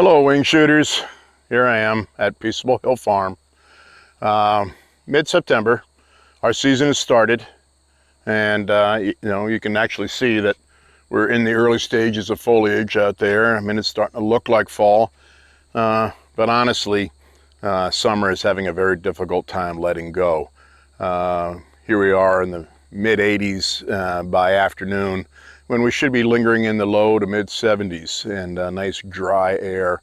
Hello, wing shooters. Here I am at Peaceable Hill Farm. Mid-September, our season has started, and you can actually see that we're in the early stages of foliage out there. I mean, it's starting to look like fall, but honestly, summer is having a very difficult time letting go. Here we are in the mid-80s by afternoon, when we should be lingering in the low to mid-70s and nice dry air,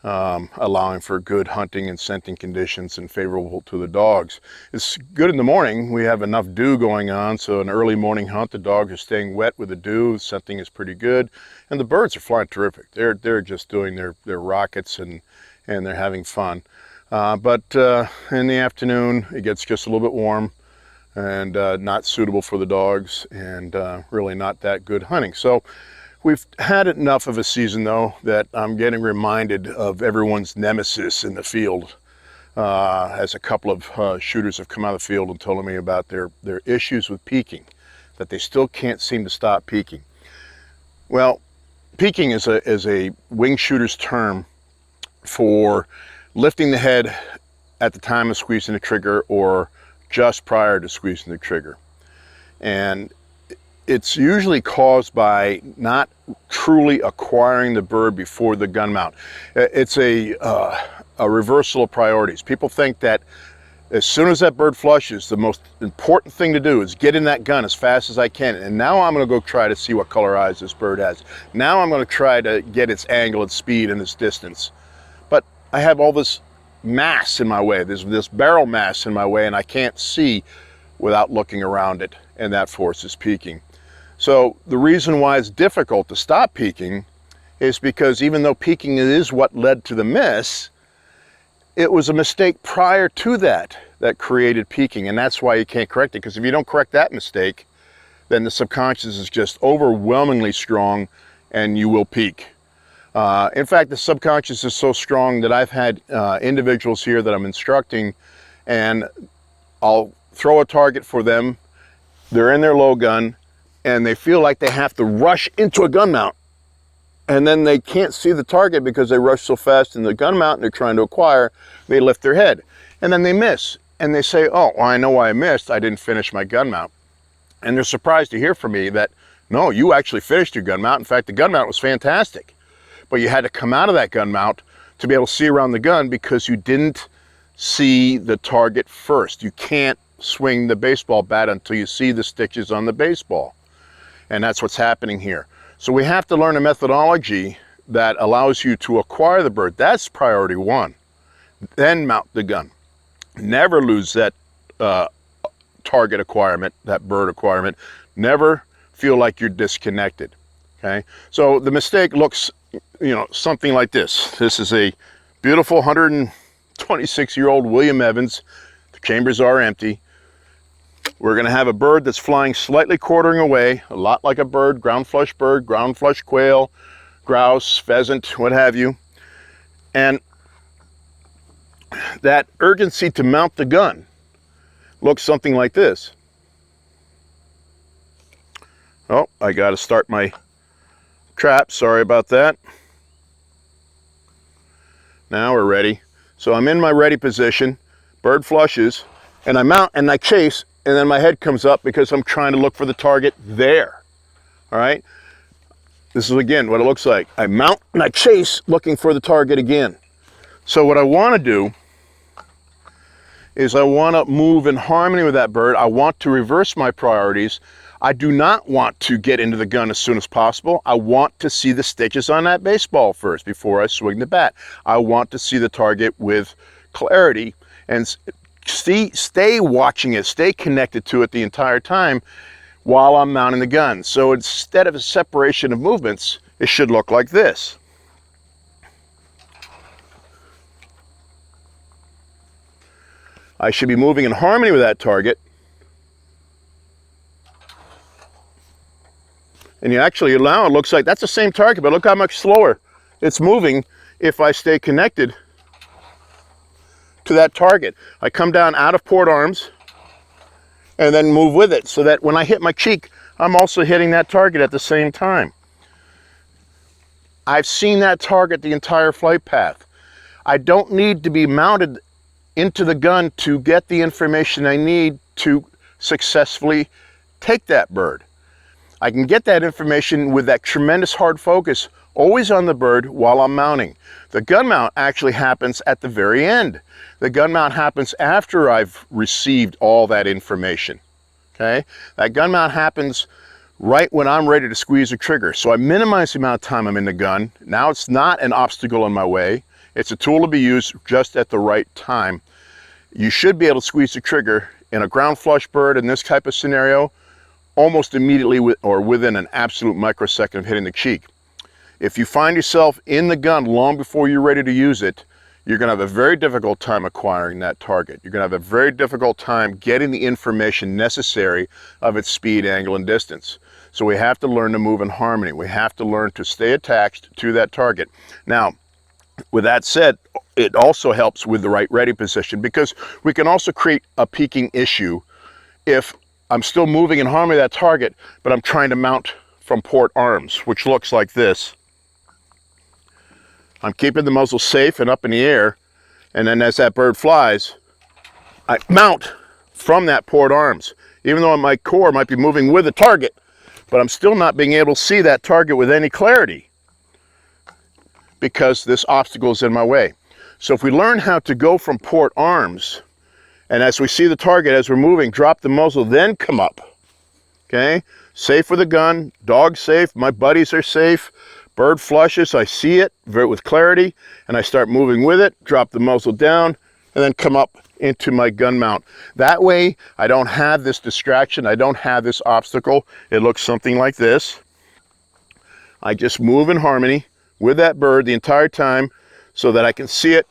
allowing for good hunting and scenting conditions and favorable to the dogs. It's good in the morning. We have enough dew going on, so an early morning hunt, the dogs are staying wet with the dew, scenting is pretty good, and the birds are flying terrific. They're just doing their rockets and they're having fun. But in the afternoon, it gets just a little bit warm and not suitable for the dogs, and really not that good hunting. So we've had enough of a season, though, that I'm getting reminded of everyone's nemesis in the field, as a couple of shooters have come out of the field and told me about their issues with peaking, that they still can't seem to stop peaking. Well, peaking is a wing shooter's term for lifting the head at the time of squeezing the trigger or just prior to squeezing the trigger. And it's usually caused by not truly acquiring the bird before the gun mount. It's a reversal of priorities. People think that as soon as that bird flushes, the most important thing to do is get in that gun as fast as I can. And now I'm going to go try to see what color eyes this bird has. Now I'm going to try to get its angle, its speed, and its distance. But I have all this mass in my way, this barrel mass in my way, and I can't see without looking around it, and that forces peaking. So the reason why it's difficult to stop peaking is because even though peaking is what led to the miss, it was a mistake prior to that created peaking, and that's why you can't correct it, because if you don't correct that mistake, then the subconscious is just overwhelmingly strong and you will peak. In fact, the subconscious is so strong that I've had individuals here that I'm instructing, and I'll throw a target for them. They're in their low gun, and they feel like they have to rush into a gun mount. And then they can't see the target because they rush so fast in the gun mount and they're trying to acquire. They lift their head, and then they miss. And they say, oh, well, I know why I missed. I didn't finish my gun mount. And they're surprised to hear from me that, no, you actually finished your gun mount. In fact, the gun mount was fantastic. But you had to come out of that gun mount to be able to see around the gun because you didn't see the target first. You can't swing the baseball bat until you see the stitches on the baseball. And that's what's happening here. So we have to learn a methodology that allows you to acquire the bird. That's priority one. Then mount the gun. Never lose that target acquirement, that bird acquirement. Never feel like you're disconnected. Okay? So the mistake looks something like this. This is a beautiful 126-year-old William Evans. The chambers are empty. We're going to have a bird that's flying slightly quartering away, a lot like a bird, ground flush quail, grouse, pheasant, what have you. And that urgency to mount the gun looks something like this. Oh, I got to start my trap. Sorry about that. Now we're ready. So I'm in my ready position. Bird flushes, and I mount and I chase, and then my head comes up because I'm trying to look for the target there. All right. This is again what it looks like. I mount and I chase, looking for the target again. So what I want to do is I want to move in harmony with that bird. I want to reverse my priorities. I do not want to get into the gun as soon as possible. I want to see the stitches on that baseball first before I swing the bat. I want to see the target with clarity and stay watching it, stay connected to it the entire time while I'm mounting the gun. So instead of a separation of movements, it should look like this. I should be moving in harmony with that target. And you actually allow, it looks like that's the same target, but look how much slower it's moving if I stay connected to that target. I come down out of port arms and then move with it so that when I hit my cheek, I'm also hitting that target at the same time. I've seen that target the entire flight path. I don't need to be mounted into the gun to get the information I need to successfully take that bird. I can get that information with that tremendous hard focus always on the bird while I'm mounting. The gun mount actually happens at the very end. The gun mount happens after I've received all that information. Okay? That gun mount happens right when I'm ready to squeeze the trigger. So I minimize the amount of time I'm in the gun. Now it's not an obstacle in my way. It's a tool to be used just at the right time. You should be able to squeeze the trigger in a ground flush bird in this type of scenario almost immediately or within an absolute microsecond of hitting the cheek. If you find yourself in the gun long before you're ready to use it, you're going to have a very difficult time acquiring that target. You're going to have a very difficult time getting the information necessary of its speed, angle, and distance. So we have to learn to move in harmony. We have to learn to stay attached to that target. Now, with that said, it also helps with the right ready position, because we can also create a peaking issue if I'm still moving in harmony with that target, but I'm trying to mount from port arms, which looks like this. I'm keeping the muzzle safe and up in the air, and then as that bird flies, I mount from that port arms. Even though my core might be moving with the target, but I'm still not being able to see that target with any clarity because this obstacle is in my way. So if we learn how to go from port arms, and as we see the target as we're moving, drop the muzzle, then come up. Okay? Safe with a gun, dog safe, my buddies are safe, bird flushes, I see it with clarity, and I start moving with it, drop the muzzle down, and then come up into my gun mount. That way, I don't have this distraction, I don't have this obstacle. It looks something like this. I just move in harmony with that bird the entire time so that I can see it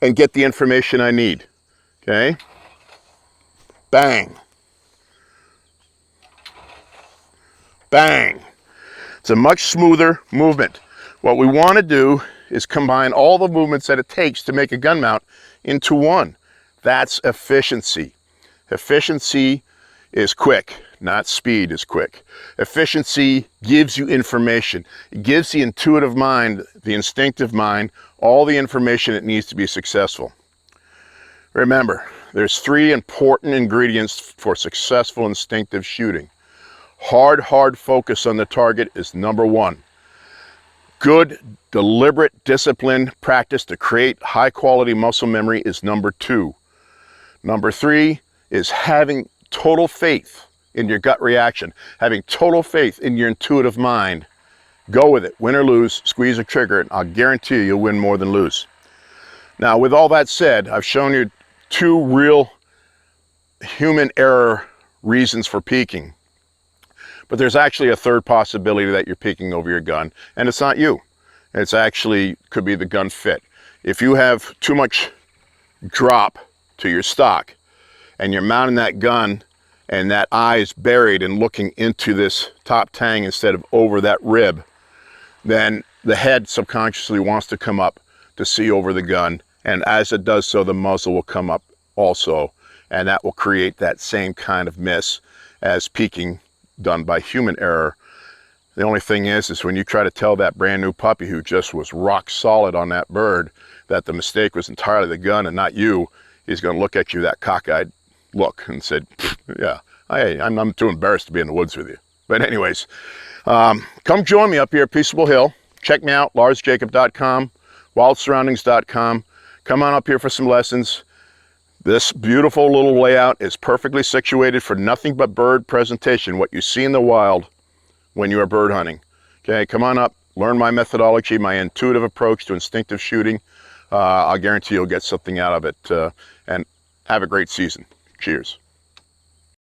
and get the information I need. Okay? Bang. Bang. It's a much smoother movement. What we want to do is combine all the movements that it takes to make a gun mount into one. That's efficiency. Efficiency is quick, not speed is quick. Efficiency gives you information. It gives the intuitive mind, the instinctive mind, all the information it needs to be successful. Remember, there's 3 important ingredients for successful instinctive shooting. Hard focus on the target is number 1. Good, deliberate, disciplined practice to create high-quality muscle memory is number 2. Number 3 is having total faith in your gut reaction, having total faith in your intuitive mind. Go with it, win or lose, squeeze the trigger, and I'll guarantee you you'll win more than lose. Now, with all that said, I've shown you 2 real human error reasons for peaking. But there's actually a third possibility that you're peaking over your gun, and it's not you. It's actually could be the gun fit. If you have too much drop to your stock and you're mounting that gun and that eye is buried and looking into this top tang instead of over that rib, then the head subconsciously wants to come up to see over the gun, and as it does so, the muzzle will come up also, and that will create that same kind of miss as peaking done by human error. The only thing is when you try to tell that brand new puppy who just was rock solid on that bird that the mistake was entirely the gun and not you, he's going to look at you that cockeyed look and said, yeah, I'm too embarrassed to be in the woods with you. But anyways, come join me up here at Peaceable Hill. Check me out, larsjacob.com, wildsurroundings.com. Come on up here for some lessons. This beautiful little layout is perfectly situated for nothing but bird presentation, what you see in the wild when you are bird hunting. Okay, come on up, learn my methodology, my intuitive approach to instinctive shooting. I'll guarantee you'll get something out of it, and have a great season. Cheers.